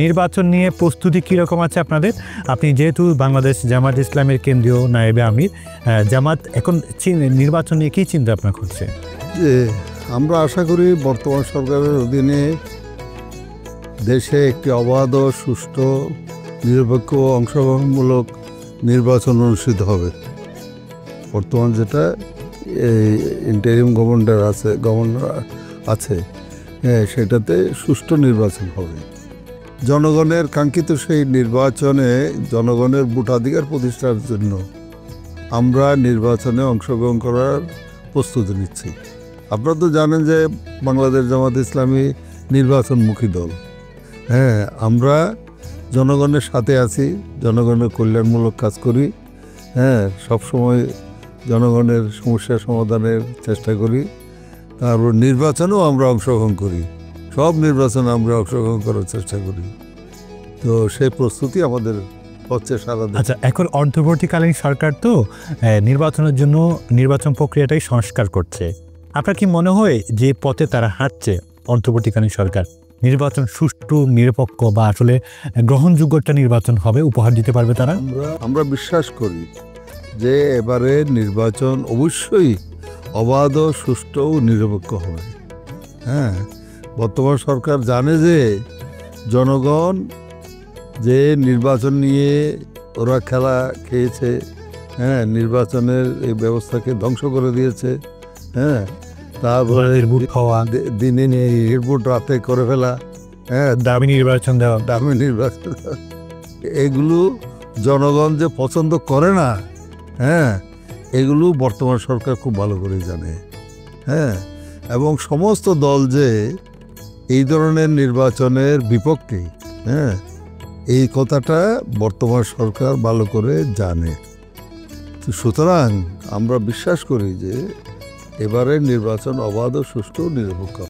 নির্বাচন নিয়ে প্রস্তুতি কীরকম আছে আপনাদের? আপনি যেহেতু বাংলাদেশ জামাত ইসলামের কেন্দ্রীয় নায়েবে আমির, জামাত এখন নির্বাচন নিয়ে কী চিন্তা ভাবনা করছে? আমরা আশা করি বর্তমান সরকারের অধীনে দেশে একটি অবাধ, সুষ্ঠু, নিরপেক্ষ, অংশগ্রহণমূলক নির্বাচন অনুষ্ঠিত হবে। বর্তমান যেটা ইন্টারিম গভর্নর আছে সেটাতে সুষ্ঠু নির্বাচন হবে। জনগণের কাঙ্ক্ষিত সেই নির্বাচনে জনগণের ভোটাধিকার প্রতিষ্ঠার জন্য আমরা নির্বাচনে অংশগ্রহণ করার প্রস্তুতি নিচ্ছি। আপনারা তো জানেন যে বাংলাদেশ জামাত ইসলামী নির্বাচনমুখী দল। আমরা জনগণের সাথে আছি, জনগণের কল্যাণমূলক কাজ করি। সবসময় জনগণের সমস্যা সমাধানের চেষ্টা করি। তারপর নির্বাচনেও আমরা অংশগ্রহণ করি, সব নির্বাচনে আমরা অংশগ্রহণ করার চেষ্টা করি। তো সেই প্রস্তুতি আমাদের হচ্ছে সারা দেশে। আচ্ছা, এখন অন্তর্বর্তীকালীন সরকার তো নির্বাচনের জন্য নির্বাচন প্রক্রিয়াটাই সংস্কার করছে। আপনার কি মনে হয় যে পথে তারা হাঁটছে অন্তর্বর্তীকালীন সরকার, নির্বাচন সুষ্ঠু, নিরপেক্ষ বা আসলে গ্রহণযোগ্য একটা নির্বাচন হবে, উপহার দিতে পারবে তারা? আমরা বিশ্বাস করি যে এবারে নির্বাচন অবশ্যই অবাধ, সুষ্ঠু ও নিরপেক্ষ হবে। বর্তমান সরকার জানে যে জনগণ যে নির্বাচন নিয়ে ওরা খেলা খেয়েছে, নির্বাচনের এই ব্যবস্থাকে ধ্বংস করে দিয়েছে। তারপরে দিনে নিয়ে এয়ারপোর্ট রাতে করে ফেলা, দামি নির্বাচন দেওয়া, এগুলো জনগণ যে পছন্দ করে না, এগুলো বর্তমান সরকার খুব ভালো করে জানে। এবং সমস্ত দল যে এই ধরনের নির্বাচনের বিপক্ষে, এই কথাটা বর্তমান সরকার ভালো করে জানে। সুতরাং আমরা বিশ্বাস করি যে এবারের নির্বাচন অবাধ, সুষ্ঠু, নিরপেক্ষ।